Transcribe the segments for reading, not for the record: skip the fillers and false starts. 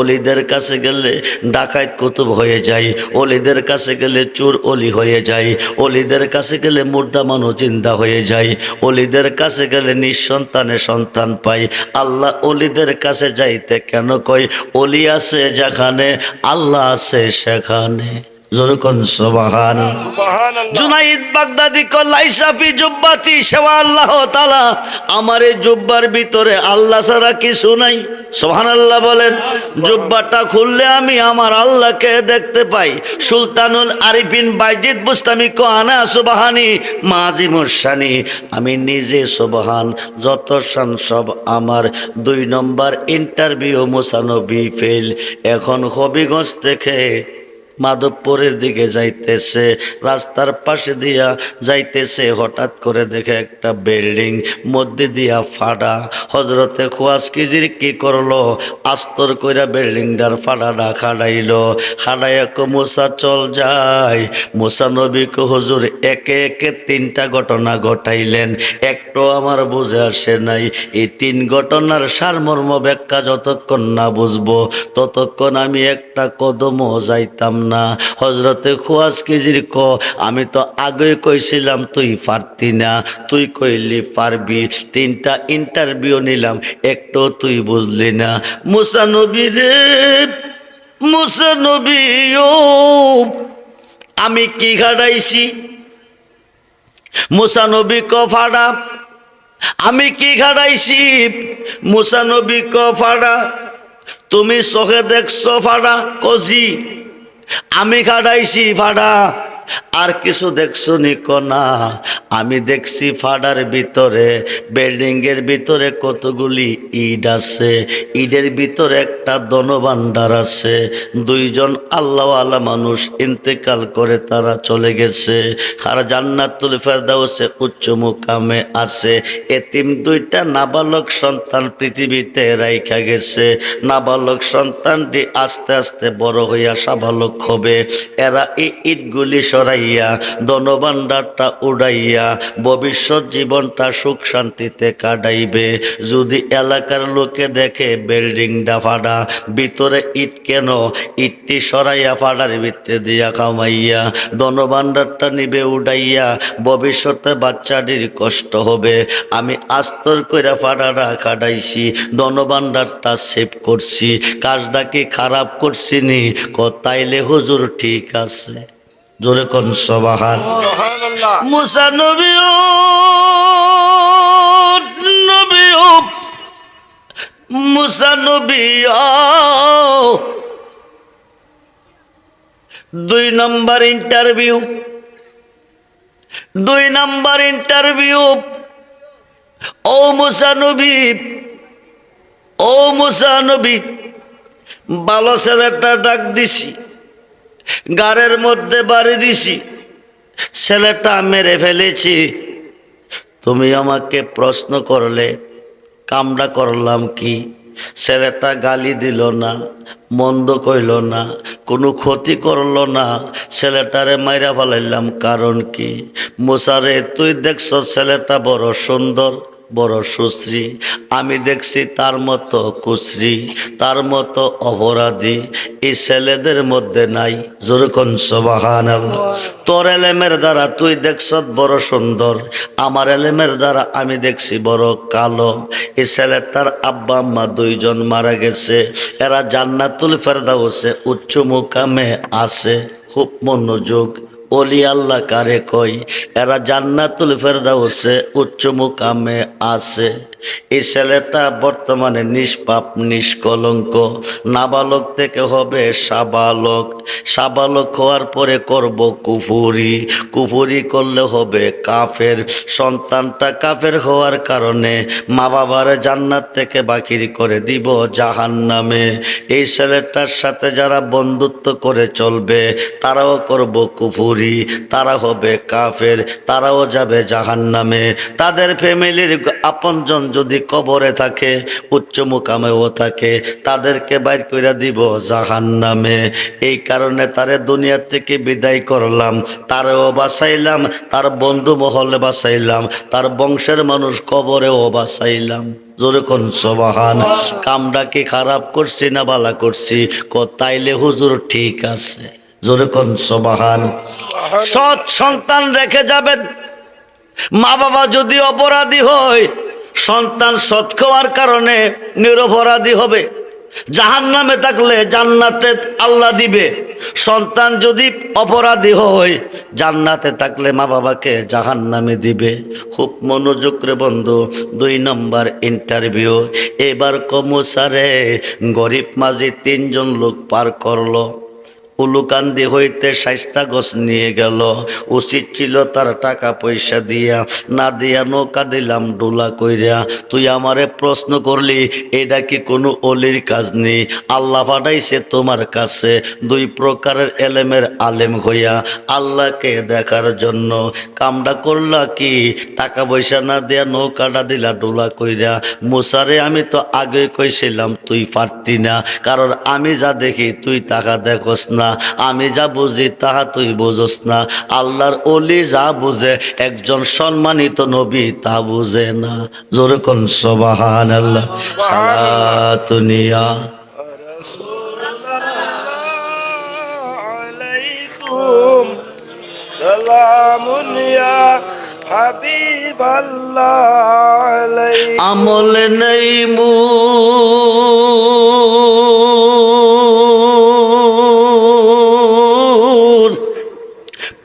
অলিদের কাছে গেলে ডাকাত কুতুব হয়ে যায়, অলিদের কাছে গেলে চোর অলি হয়ে যায়, অলিদের কাছে গেলে মুর্দা মানুষ জিন্দা হয়ে যায়, অলিদের কাছে গেলে নিঃসন্তানে সন্তান পায়। আল্লাহ অলিদের কাছে যাইতে কেন কয়? অলি আছে যেখানে আল্লাহ আছে সেখানে। জোরকন সুবহানাল্লাহ। জুনাইদ বাগদাদি কো লাইসা ফি জুব্বাতি সেওয়া আল্লাহ তাআলা, আমার এই জুব্বার ভিতরে আল্লাহ ছাড়া কিছু নাই। সুবহানাল্লাহ বলেন। জুব্বাটা খুললে আমি আমার আল্লাহকে দেখতে পাই। সুলতানুল আরিফিন বাইজিদ বুস্তামি কো আনা সুবহানি মাজিমুস শানি, আমি নিজে সুবহান, যত শান সব আমার। 2 নম্বর ইন্টারভিউ মুসানবী ফেল। এখন হবিগঞ্জ থেকে মাধবপুরের দিকে যাইতেছে, রাস্তার পাশে দিয়া যাইতেছে, হঠাৎ করে দেখে একটা বিল্ডিং মধ্যে দিয়া ফাড়া। হজরতে খোয়াজকিজির কি করলো? আস্তর কইরা বিল্ডিংটার ফাড়াটা খাড়াইলো। খাড়াইয়া কো মুসা চল যাই। মুসা নবী কো হুজুর একে একে 3টা ঘটনা ঘটাইলেন, একটু আমার বুঝে আসে নাই। এই 3 ঘটনার সারমর্ম ব্যাখ্যা যতক্ষণ না বুঝবো ততক্ষণ আমি একটা কদমও যাইতাম না। হজরতে খোয়াজকিজির কো আমি তো আগে কইছিলাম তুই পারতি না, তুই কইলি পারবি। 3টা ইন্টারভিউ নিলাম, একটু তুই বুঝলি না। মুসা নবী রে, মুসা নবী ও, আমি কি খাড়াইছি? মুসা নবী কো ফাড়া। আমি কি খাড়াইছি? মুসা নবী কো ফাড়া। তুমি চোখে দেখছো ফাড়া? কজি আমি খাড়াইছি ফাড়া। আর কিছু দেখছো নিকো? না, আমি দেখছি ফাড়ার ভিতরে, বিল্ডিং এর ভিতরে কতগুলি ইট আছে, ইটের ভিতরে একটা ধনভাণ্ডার আছে। 2 জন আল্লাহওয়ালা মানুষ ইন্তেকাল করে তারা চলে গেছে, আর জান্নাতুল ফেরদাউসে উচ্চ মুকামে আছে। এতিম 2টা নাবালক সন্তান পৃথিবীতে রাইখা গেছে। নাবালক সন্তানটি আস্তে আস্তে বড় হইয়া সাবালক হবে। এরা এই ইটগুলি সরাইয়া ধনভাণ্ডারটা উড়াইয়া ভবিষ্যৎ জীবনটা সুখ শান্তিতে কাটাইবে। যদি এলাকার লোকে দেখে বিল্ডিংটা ফাড়া, ভিতরে ইট কেন? ইটটি সরাইয়া ফাড়ার ভিতরে দিয়া কামাইয়া ধনভাণ্ডারটা নিবে উড়াইয়া, ভবিষ্যতে বাচ্চাটির কষ্ট হবে। আমি আস্তর কইরা ফাড়াটা কাটাইছি, ধনভাণ্ডারটা সেভ করছি, কাজটা কি খারাপ করছি নি? তাইলে হুজুর ঠিক আছে। জোরে কোন সুবহানাল্লাহ। মুসা নবী ও, নবী ও, মুসা নবী ও। 2 নম্বর ইন্টারভিউ, 2 নম্বর ইন্টারভিউ। ও মুসা নবী, ও মুসা নবী, ভালো ছেলেটা ডাক দিছি, গাড়ের মধ্যে বাড়ি দিছি, ছেলেটা মেরে ফেলেছি। তুমি আমাকে প্রশ্ন করলে, কামড়া করলাম কি? ছেলেটা গালি দিল না, মন্দ কইল না, কোনো ক্ষতি করলো না, ছেলেটারে মাইরা ফেলাইলাম কারণ কি? মুসারে, তুই দেখছ ছেলেটা বড় সুন্দর, বড় সুশ্রী, আমি দেখছি তার মতো কুশ্রী, তার মতো অপরাধী এই ছেলেদের মধ্যে নাই। যেরকম সুবহানাল্লাহ। তোর এলেমের দ্বারা তুই দেখছ বড় সুন্দর, আমার এলেমের দ্বারা আমি দেখছি বড় কালো। এই ছেলেটার আব্বা আম্মা 2 জন মারা গেছে, এরা জান্নাতুল ফেরদাউসে উচ্চ মুকামে আছে। খুব মনোযোগ, ওলি আল্লাহ কারে কই? এরা জান্নাতুল ফেরদাউসে উচ্চ মুকামে আছে। এই ছেলেটা বর্তমানে নিষ্পাপ নিষ্কলঙ্ক, নাবালক থেকে হবে সাবালক, সাবালক হওয়ার পরে করব কুফরি, কুফরি করলে হবে কাফের। সন্তানটা কাফের হওয়ার কারণে মা বাবার জান্নাত থেকে বাকির করে দিব জাহান্নামে। এই ছেলেটার সাথে যারা বন্ধুত্ব করে চলবে তারাও করব কুফরি। করি তারা হবে কাফের, তারাও যাবে জাহান্নামে। তাদের ফ্যামিলির আপনজন যদি কবরে থাকে, উচ্চ মুকামেও থাকে, তাদেরকে বাইর করে দিব জাহান্নামে। এই কারণে তারে দুনিয়া থেকে বিদায় করলাম, তারেও বাঁচাইলাম, তার বন্ধু মহলে বাঁচাইলাম, তার বংশের মানুষ কবরেও বাঁচাইলাম। জোরে কোন সুবহান। কামটা কি খারাপ করছি না ভালো করছি? তাইলে হুজুর ঠিক আছে। জোরে কোন সুবহান। সৎ সন্তান রেখে যাবেন। মা বাবা যদি অপরাধী হয়, সন্তান সৎ হওয়ার কারণে নিরপরাধী হবে। জাহান্নামে থাকলে জান্নাতে আল্লাহ দিবে। সন্তান যদি অপরাধী হয়, জান্নাতে থাকলে মা বাবাকে জাহান্নামে দিবে। খুব মনোযোগ রে বন্ধু। 2 নম্বর ইন্টারভিউ। এবার কমুসারে গরিব মাঝি 3 জন লোক পার করলো। উলুকান্দি হইতে শাইস্তা গছ নিয়ে গেল। উচিত ছিল তার টাকা পয়সা দিয়া, না দিয়া নৌকা দিলাম ডোলা কইরা। তুই আমারে প্রশ্ন করলি এটা কি কোনো অলির কাজ নেই? আল্লাহ পাঠাইছে তোমার কাছে 2 প্রকারের এলেমের আলেম হইয়া আল্লাহকে দেখার জন্য। কামটা করলা কি? টাকা পয়সা না দিয়া নৌকাটা দিলা ডোলা কইরা। মুসারে আমি তো আগে কইছিলাম তুই পারতি না, কারণ আমি যা দেখি তুই তাহা দেখোস না, আমি যা বুঝি তাহা তুই বুঝোস না। আল্লাহর ওলি যা বুঝে, একজন সম্মানিত নবী তা বুঝে না। জোরে কোন সুবহানাল্লাহ। সালাতুনিয়া আলাইকুম সালামুন ইয়া হাবিবাল্লাহ আলাইকুম। আমল নেই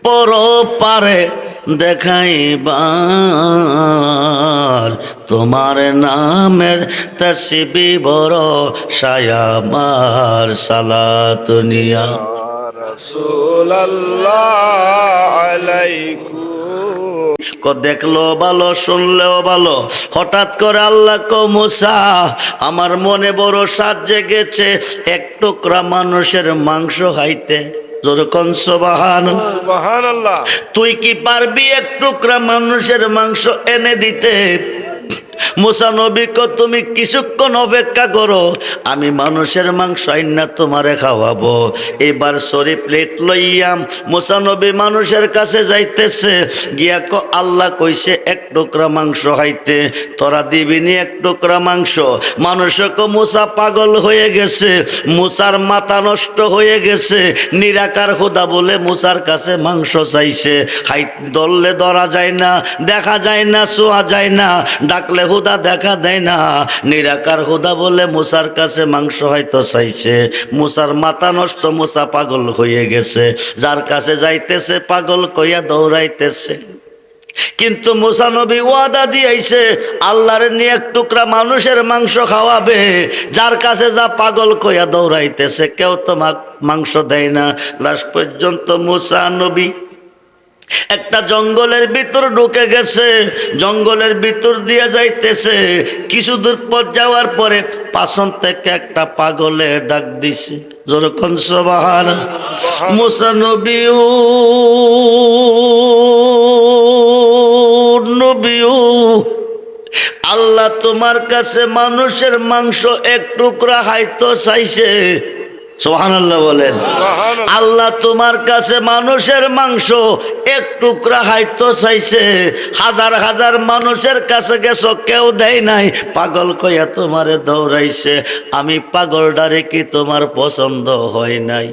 পর পারে দেখাইবার, তোমার নামের তসবি বড় সায়ামার। সালাতুনিয়া রাসূলুল্লাহ আলাইকুম। দেখলো ভালো, শুনলেও ভালো। হঠাৎ করে আল্লাহ কো মুসা, আমার মনে বড় সাজ জেগেছে 1 টুকরা মানুষের মাংস খাইতে। যেরকম সুবহানাল্লাহ। তুই কি পারবি 1 টুকরা মানুষের মাংস এনে দিতে? মুসা নবী কো তুমি কিছুক্ষণ অপেক্ষা করো, আমি মানুষের মাংস আইনা তোমারে খাওয়াবো। এবার সরি প্লেট লইয়া মুসা নবী মানুষের কাছে যাইতেছে। গিয়া কো আল্লাহ কইছে 1 টুকরা মাংস খাইতে, তোরা দিবিনি 1 টুকরা মাংস? মানুষ কো মুসা পাগল হয়ে গেছে, মুসার মাথা নষ্ট হয়ে গেছে। নিরাকার খোদা বলে মুসার কাছে মাংস চাইছে। হাই ধরলে ধরা যায় না, দেখা যায় না, ছোঁয়া যায় না, ডাকলে খোদা দেখা দেয় না। নিরাকার খোদা বলে মুসার কাছে মাংস হয়তো চাইছে। মুসার মাথা নষ্ট, মুসা পাগল হয়ে গেছে। যার কাছে যাইতেছে পাগল কইয়া দৌড়াইতেছে। কিন্তু মুসা নবী ওয়াদা দিয়েছে আল্লাহর নিয়ে 1 টুকরা মানুষের মাংস খাওয়াবে। যার কাছে যা পাগল কইয়া দৌড়াইতেছে, কেউ তো মাংস দেয় না। লাস্ট পর্যন্ত মুসা নবী একটা জঙ্গলের ভিতর ঢুকে গেছে। জঙ্গলের ভিতর দিয়ে যাইতেছে। কিছু দূর পর যাওয়ার পরে পাছন থেকে একটা পাগলে ডাক দিছে। যেরকম সুবহানাল্লাহ। মুসা নবী আল্লাহ তোমার কাছে মানুষের মাংস 1 টুকরা খাইতো চাইছে। সুবহানাল্লাহ বলেন। আল্লাহ তোমার কাছে মানুষের মাংস 1 টুকরা খাইতো চাইছে। হাজার হাজার মানুষের কাছে গেছো, কেউ দেয় নাই। পাগল কইয়া তোমারে দৌড়াইছে। আমি পাগলটারে কি তোমার পছন্দ হয় নাই?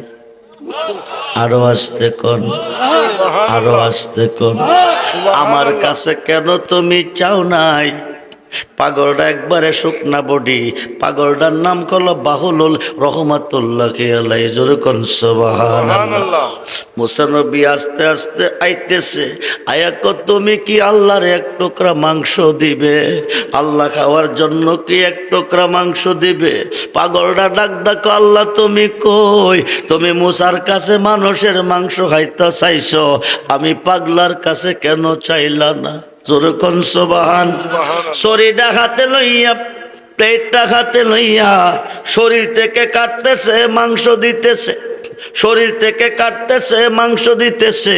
আরো আসতে কোন, আরো আসতে কোন। আমার কাছে কেন তুমি চাও নাই? পাগলটা একবারে শুকনা বডি। পাগলটার নাম হলো বাহুলুল রহমাতুল্লাহি আলাইহি। যেরকম সুবহানাল্লাহ। মুসা নবী আস্তে আস্তে আইতেছে। আয়া কো তুমি কি আল্লাহর 1 টুকরা মাংস দিবে? আল্লাহ খাওয়ার জন্য কি 1 টুকরা মাংস দিবে? পাগলটা ডাক ডাকো, আল্লাহ তুমি কই? তুমি মুসার কাছে মানুষের মাংস খাইতে চাইছো, আমি পাগলার কাছে কেন চাইলা না? যেরকম সুবহান। শরীরটা হাতে লইয়া, প্লেটটা হাতে লইয়া শরীর থেকে কাটতেছে, মাংস দিতেছে। শরীর থেকে কাটতেছে, মাংস দিতেছে,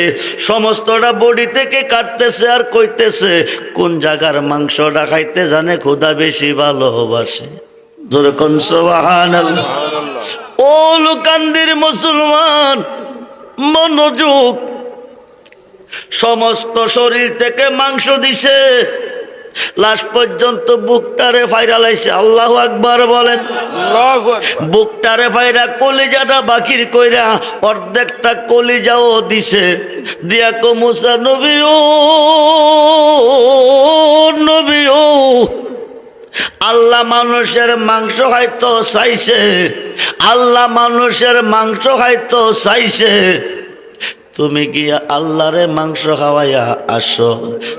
সমস্তটা বডি থেকে কাটতেছে আর কইতেছে কোন জায়গার মাংসটা খাইতে জানে খোদা বেশি ভালোবাসে। জোরে কোন সুবহানাল্লাহ। ও লুকান্দির মুসলমান, মনোযোগ। সমস্ত শরীর থেকে মাংস দিছে, লাস্ট পর্যন্ত বুকটারে ফাইরা লাইছে। আল্লাহু আকবার বলেন। আল্লাহু আকবার। বুকটারে ফাইরা কলিজাটা বাকির কইরা অর্ধেকটা কলিজাও দিছে। দিয়া কো মুসা নবী, ও নবী, ও আল্লাহ মানুষের মাংস হয়তো চাইছে, আল্লাহ মানুষের মাংস হয়তো চাইছে, তুমি গিয়া আল্লাহরে মাংস খাওয়াইয়া আসো,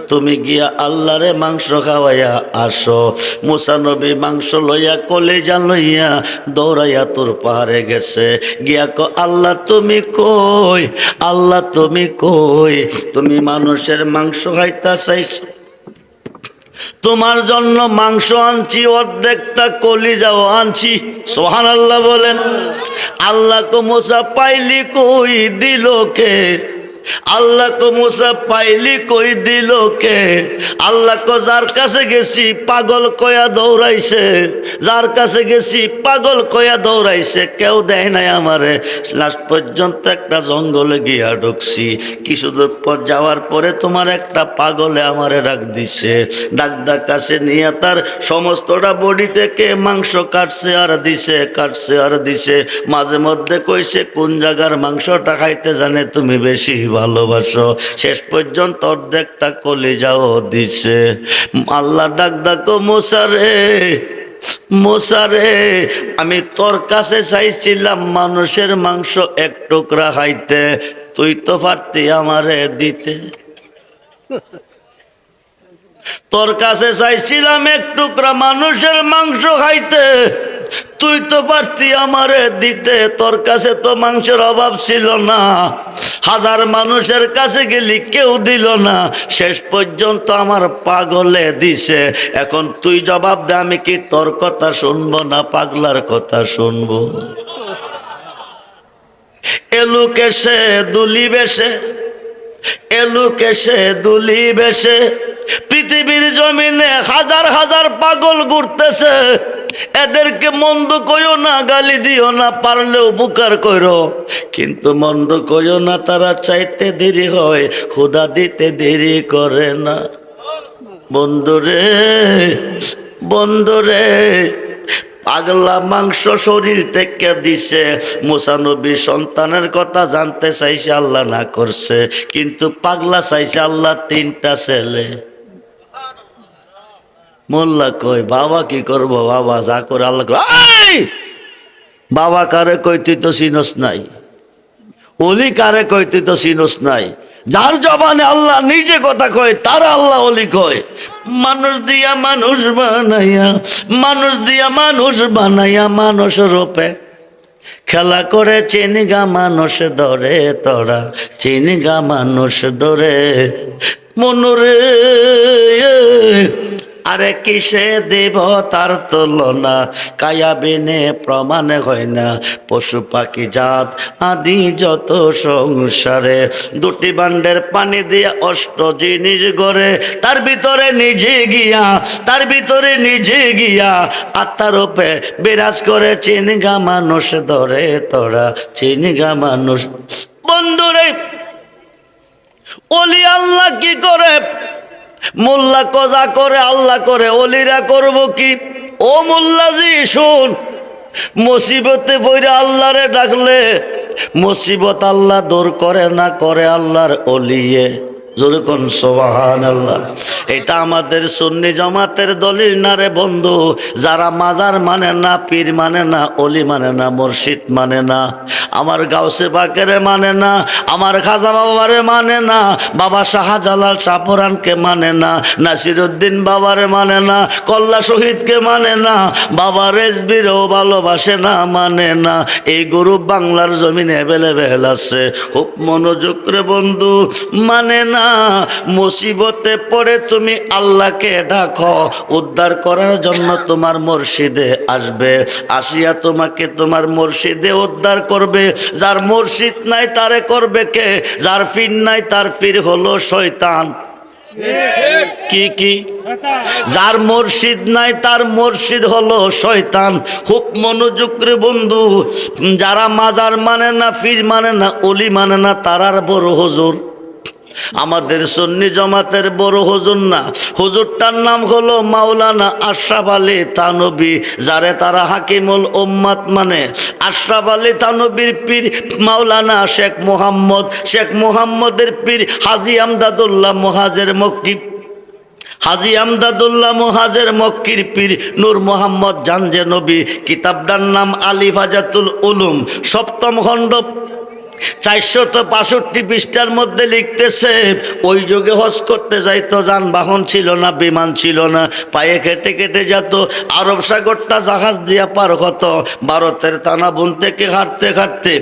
তুমি গিয়া আল্লাহরে মাংস খাওয়াইয়া আসো। মুসা নবী মাংস লইয়া কলিজা লইয়া দৌড়াইয়া তোর পাহাড়ে গেছে। গিয়া কো আল্লাহ তুমি কই, আল্লাহ তুমি কই, তুমি মানুষের মাংস খাইতা চাইছো, তোমার জন্য মাংস আনছি, অর্ধেকটা কলিজাও আনছি। সুবহানাল্লাহ বলেন। আল্লাহ কো মুসা পাইলি কই দিল কে, আল্লাহ কো মুসা পাইলি কই দিল কে। আল্লাহ কো যার কাছে গেছি পাগল কয়া দৌড়াইছে, যার কাছে গেছি পাগল কয়া দৌড়াইছে, কেউ দেয় নাই আমারে। লাস্ট পর্যন্ত একটা জঙ্গলে গিয়া ঢুকছি, কিছু দূর পর যাওয়ার পরে তোমার একটা পাগলে আমারে ডাক দিছে। ডাক কাছে নিয়ে তার সমস্তটা বডি থেকে মাংস কাটছে আর দিছে, কাটছে আর দিছে। মাঝে মধ্যে কইছে কোন জায়গার মাংসটা খাইতে জানে তুমি বেশি ভালোবাসো। শেষ পর্যন্ত অর্ধেকটা কলিজাও দিছে। আল্লাহ ডাকো মুসা রে, মুসা রে, আমি তোর কাছে চাইছিলাম মানুষের মাংস এক টুকরা খাইতে, তুই তো পারতি আমারে দিতে। তোর কাছে চাইছিলাম এক টুকরা মানুষের মাংস খাইতে, তুই তো পারতি আমারে দিতে। তোর কাছে তো মাংসের অভাব ছিল না, হাজার মানুষের কাছে গেলি কেউ দিল না, শেষ পর্যন্ত আমার পাগলে দিছে। এখন তুই জবাব দে, আমি কি তোর কথা শুনবো না পাগলার কথা শুনবো? এলুক এসে দুলি বেশে, এলুক এসে দুলি বেশে, পৃথিবীর জমিনে হাজার হাজার পাগল ঘুরতেছে। এদেরকে মন্দ কইও না, গালি দিও না, পারলেও উপকার করো, কিন্তু মন্দ কইও না। তারা চাইতে দেরি হয়, খোদা দিতে দেরি করে না। বন্ধুরে, বন্ধুরে, পাগলা মাংস শরীর থেকে দিছে। মুসা নবী সন্তানের কথা জানতে চাইছে, আল্লাহ না করছে, কিন্তু পাগলা চাইছে আল্লাহ তিনটা ছেলে। মোল্লা কই বাবা কি করব, বাবা যা করে আল্লাহ। বাবা কারে কই তুই তো চিনস নাই, ওলি কারে কই তুই তো চিনস নাই। যার জবানে আল্লাহ নিজে কথা কয় তারা আল্লাহ ওলি কয়। মানুষ দিয়া মানুষ বানাইয়া, মানুষ দিয়া মানুষ বানাইয়া মানুষ রূপে খেলা করে চিনিগা মানুষ ধরে, তোরা চিনিগা মানুষ ধরে। মনুরে আরে কিসে দেব তার তুলনা, কায়া বিনে প্রমাণ হয় না। পশু পাখি জাত আদি যত সংসারে, দুটি বান্ডের পানি দিয়া অষ্ট জিনিস গড়ে, তার ভিতরে নিজে গিয়া, তার ভিতরে নিজে গিয়া আত্মার রূপে বিরাজ করে চিনিগা মানুষ ধরে, তোরা চিনিগা মানুষ। বন্ধুরে, ওলি আল্লাহ কি করে? মোল্লা কজা করে আল্লাহ করে, অলিরা করব কি? ও মোল্লাজি শুন, মুসিবতে পড়ে আল্লাহরে ডাকলে মুসিবত আল্লাহ দূর করে না, করে আল্লাহর অলিয়ে। জোরে কোন সুবহানাল্লাহ। এটা আমাদের সুন্নি জামাতের দলিল না রে বন্ধু। যারা মাজার মানে না, পীর মানে না, অলি মানে না, মুর্শিদ মানে না, আমার গাউসে পাকেরে মানে না, আমার খাজা বাবারে মানে না, বাবা শাহজালাল শাহপুরানকে মানে না, নাসিরউদ্দিন বাবারে মানে না, কল্লা শহীদকে মানে না, বাবা রেজবিরও ভালোবাসে না, মানে না। এই গ্রুপ বাংলার জমিনে অ্যাভেলেবেল আছে। খুব মনোযোগ রে বন্ধু, মানে না। মুসিবতে পড়ে তুমি তুমি আল্লাহকে ডাকো, উদ্ধার করার জন্য তোমার মুর্শিদে আসবে, আসিয়া তোমাকে তোমার মুর্শিদে উদ্ধার করবে। যার মুর্শিদ নাই তারে করবে কে? যার পীর নাই তার পীর হলো শয়তান। কি যার মুর্শিদ নাই তার মুর্শিদ হলো শয়তান। খুব মনোযোগ রে বন্ধু, যারা মাজার মানে না, পীর মানে না, অলি মানে না, তারার বড় হুজুর। আমাদের সুন্নি জমাতের বড় হুজুর না, হুজুরটার নাম হলো মাওলানা আশরাফ আলী থানভী, যারে তারা হাকিমুল উম্মাত মানে। আশরাফ আলী থানভীর পীর মাওলানা শেখ মোহাম্মদ, শেখ মোহাম্মদের পীর হাজী আমদাদুল্লাহ মুহাজির মক্কি, হাজী আমদাদুল্লাহ মুহাজির মক্কির পীর নূর মোহাম্মদ জানজে নবী। কিতাবটার নাম আলী ফাজাতুল উলুম, সপ্তম খণ্ড 465 পৃষ্ঠার মধ্যে লিখতেছে, ওই যুগে হজ করতে যাইতো, যানবাহন ছিল না, বিমান ছিল না, পায়ে কেটে কেটে যেত। আরব সাগরটা জাহাজ দিয়া পার হতো। ভারতের তানাবুন থেকে হাঁটতে হাঁটতে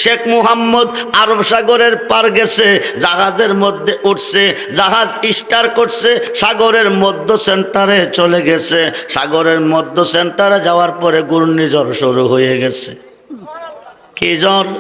শেখ মুহাম্মদ আরব সাগরের পার গেছে, জাহাজের মধ্যে উঠছে, জাহাজ স্টার করছে, সাগরের মধ্য সেন্টারে চলে গেছে। সাগরের মধ্য সেন্টারে যাওয়ার পরে ঘূর্ণিঝড় শুরু হয়ে গেছে। কি ঝড়?